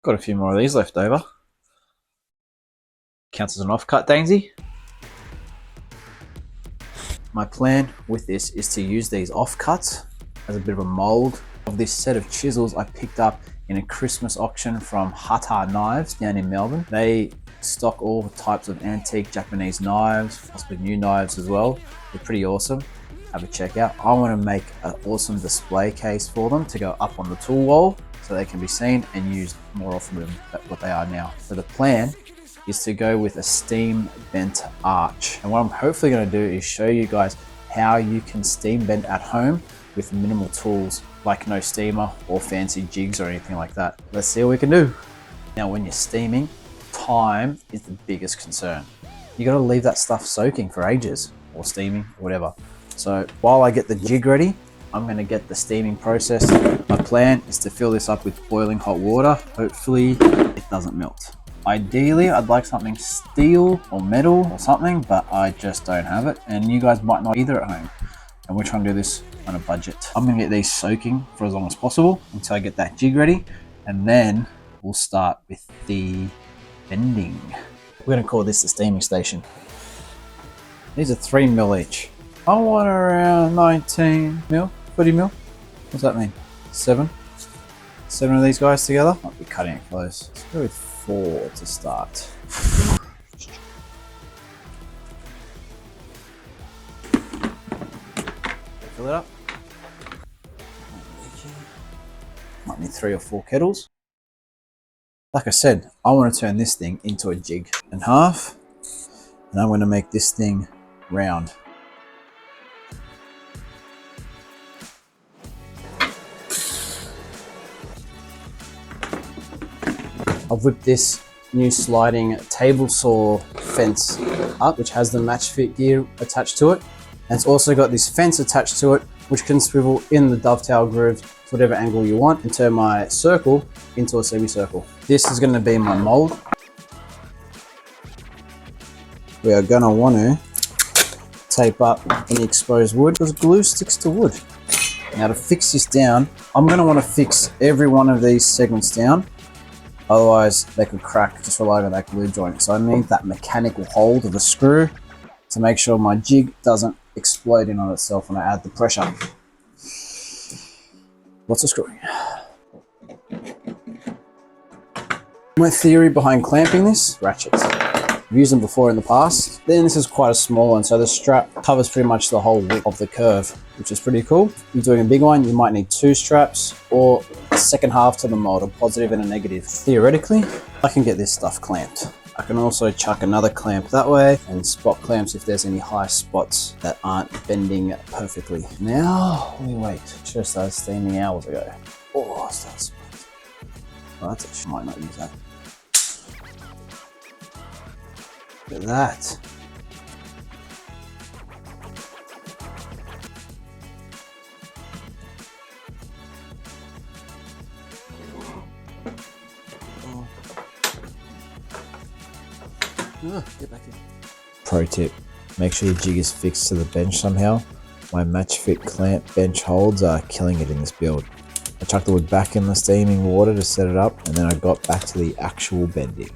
Got a few more of these left over. Counts as an offcut, Dainsy. My plan with this is to use these offcuts as a bit of a mold of this set of chisels I picked up in a Christmas auction from Hata Knives down in Melbourne. They stock all types of antique Japanese knives, possibly new knives as well. They're pretty awesome. Have a check out. I want to make an awesome display case for them to go up on the tool wall so they can be seen and used more often than what they are now. So the plan is to go with a steam bent arch. And what I'm hopefully going to do is show you guys how you can steam bend at home with minimal tools, like no steamer or fancy jigs or anything like that. Let's see what we can do. Now, when you're steaming, time is the biggest concern. You got to leave that stuff soaking for ages, or steaming, or whatever. So while I get the jig ready, I'm going to get the steaming process. My plan is to fill this up with boiling hot water. Hopefully it doesn't melt. Ideally, I'd like something steel or metal or something, but I just don't have it. And you guys might not either at home. And we're trying to do this on a budget. I'm gonna get these soaking for as long as possible until I get that jig ready. And then we'll start with the bending. We're gonna call this the steaming station. These are 3 mil each. I want around 19 mil, 20 mil. What's that mean? 7? 7 of these guys together? Might be cutting it close. Let's go with 4 to start. Fill it up. Might need 3 or 4 kettles. Like I said, I want to turn this thing into a jig in half, and I'm going to make this thing round. I've whipped this new sliding table saw fence up, which has the match fit gear attached to it. And it's also got this fence attached to it, which can swivel in the dovetail grooves to whatever angle you want and turn my circle into a semicircle. This is going to be my mold. We are going to want to tape up any exposed wood because glue sticks to wood. Now to fix this down, I'm going to want to fix every one of these segments down. Otherwise they could crack just relying on that glue joint. So I need that mechanical hold of the screw to make sure my jig doesn't explode in on itself when I add the pressure. Lots of screwing. My theory behind clamping this, ratchets. I've used them before in the past. Then this is quite a small one, so the strap covers pretty much the whole width of the curve, which is pretty cool. If you're doing a big one, you might need 2 straps or a second half to the mold, a positive and a negative. Theoretically, I can get this stuff clamped. I can also chuck another clamp that way and spot clamps if there's any high spots that aren't bending perfectly. Now we wait. Should have started steaming hours ago. Oh, I started smelling. Well, that's it. Might not use that. Look at that. Get back in. Pro tip, make sure your jig is fixed to the bench somehow. My match fit clamp bench holds are killing it in this build. I chucked the wood back in the steaming water to set it up, and then I got back to the actual bending.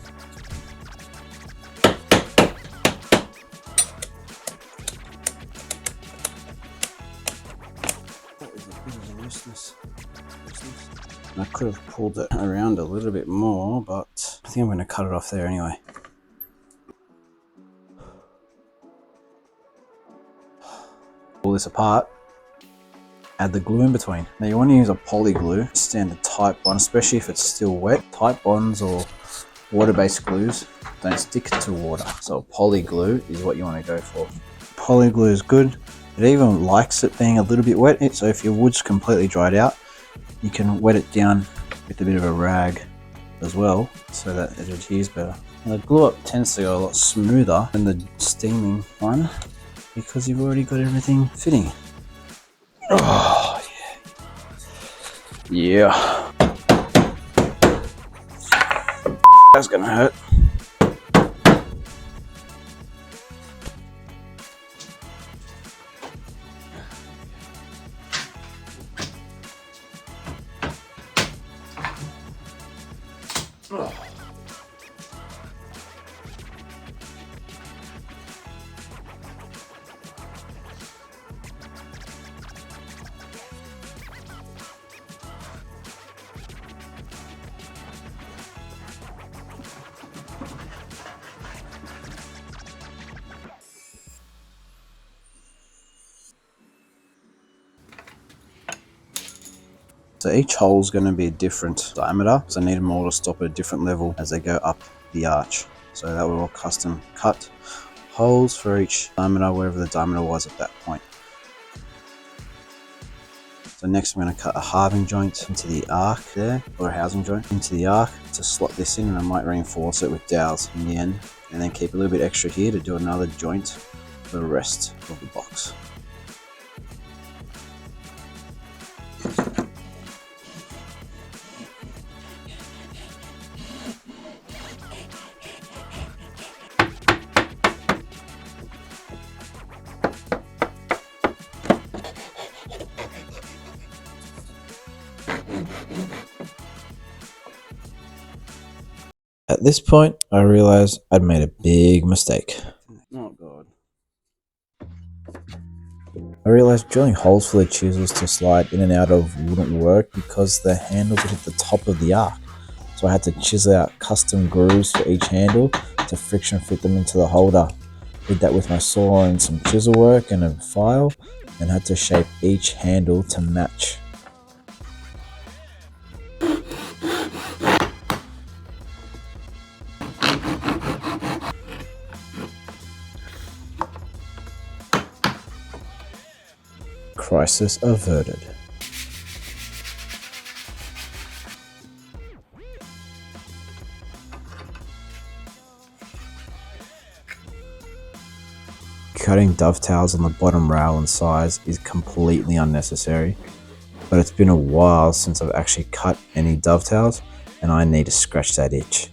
I could have pulled it around a little bit more, but I think I'm going to cut it off there anyway. Pull this apart, add the glue in between. Now you want to use a poly glue, standard type bond, especially if it's still wet. Type bonds or water-based glues don't stick to water, so a poly glue is what you want to go for. Poly glue is good. It even likes it being a little bit wet, so if your wood's completely dried out, you can wet it down with a bit of a rag as well so that it adheres better. And the glue up tends to go a lot smoother than the steaming one because you've already got everything fitting. Oh, yeah. That's gonna hurt. Oh. So each hole is going to be a different diameter, so I need them all to stop at a different level as they go up the arch. So that were all custom cut holes for each diameter, wherever the diameter was at that point. So next I'm going to cut a halving joint into the arc there, or a housing joint into the arc to slot this in, and I might reinforce it with dowels in the end, and then keep a little bit extra here to do another joint for the rest of the box. At this point, I realized I'd made a big mistake. Oh god. I realized drilling holes for the chisels to slide in and out of wouldn't work because the handles would hit the top of the arc. So I had to chisel out custom grooves for each handle to friction fit them into the holder. Did that with my saw and some chisel work and a file, and had to shape each handle to match. Crisis averted. Cutting dovetails on the bottom rail and sides is completely unnecessary, but it's been a while since I've actually cut any dovetails and I need to scratch that itch.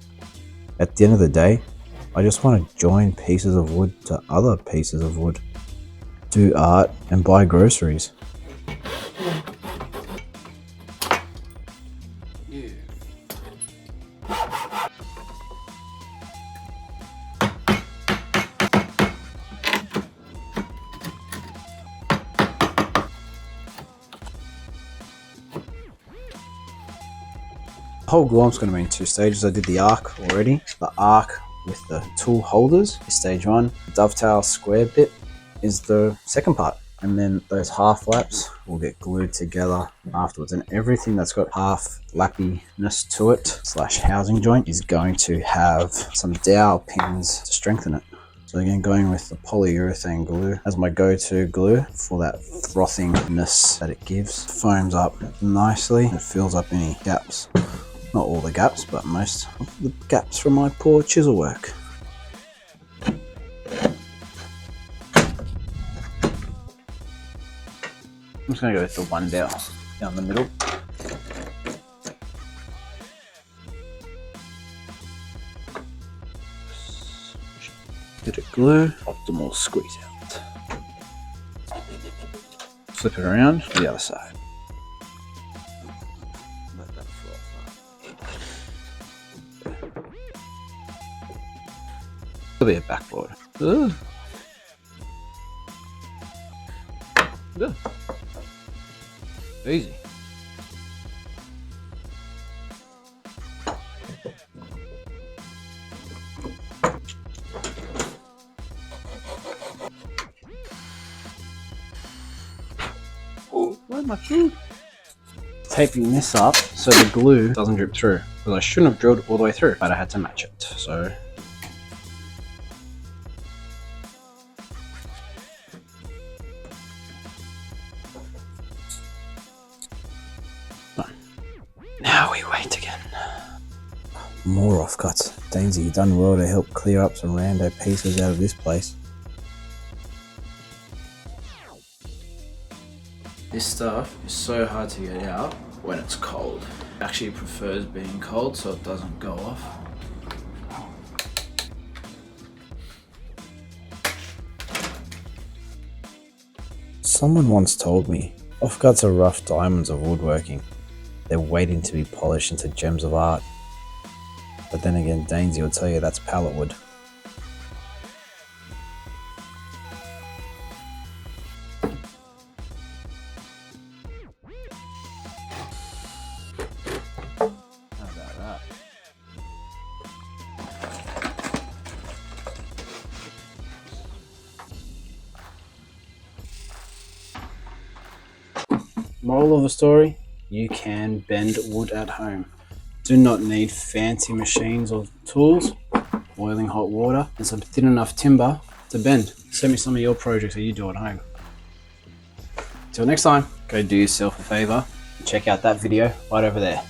At the end of the day, I just want to join pieces of wood to other pieces of wood, do art and buy groceries. The whole glom's going to be in two stages. I did the arc already. The arc with the tool holders is stage one. The dovetail square bit is the second part. And then those half laps will get glued together afterwards. And everything that's got half lappiness to it / housing joint is going to have some dowel pins to strengthen it. So again, going with the polyurethane glue as my go-to glue for that frothingness that it gives. Foams up nicely. It fills up any gaps. Not all the gaps, but most of the gaps from my poor chisel work. I'm just going to go with the one dowel down the middle. Bit of glue, optimal squeeze out. Flip it around to the other side. There'll be a backboard. Ugh. Ugh. Easy. Oh, where's my food? Taping this up so the glue doesn't drip through. Because I shouldn't have drilled all the way through, but I had to match it. So now we wait again. More offcuts. Dainsy, you done well to help clear up some rando pieces out of this place. This stuff is so hard to get out when it's cold. It actually prefers being cold so it doesn't go off. Someone once told me, offcuts are rough diamonds of woodworking. They're waiting to be polished into gems of art. But then again, Dainsy will tell you that's pallet wood. How about that? Moral of the story, you can bend wood at home. Do not need fancy machines or tools, boiling hot water, and some thin enough timber to bend. Send me some of your projects that you do at home. Till next time, go do yourself a favor and check out that video right over there.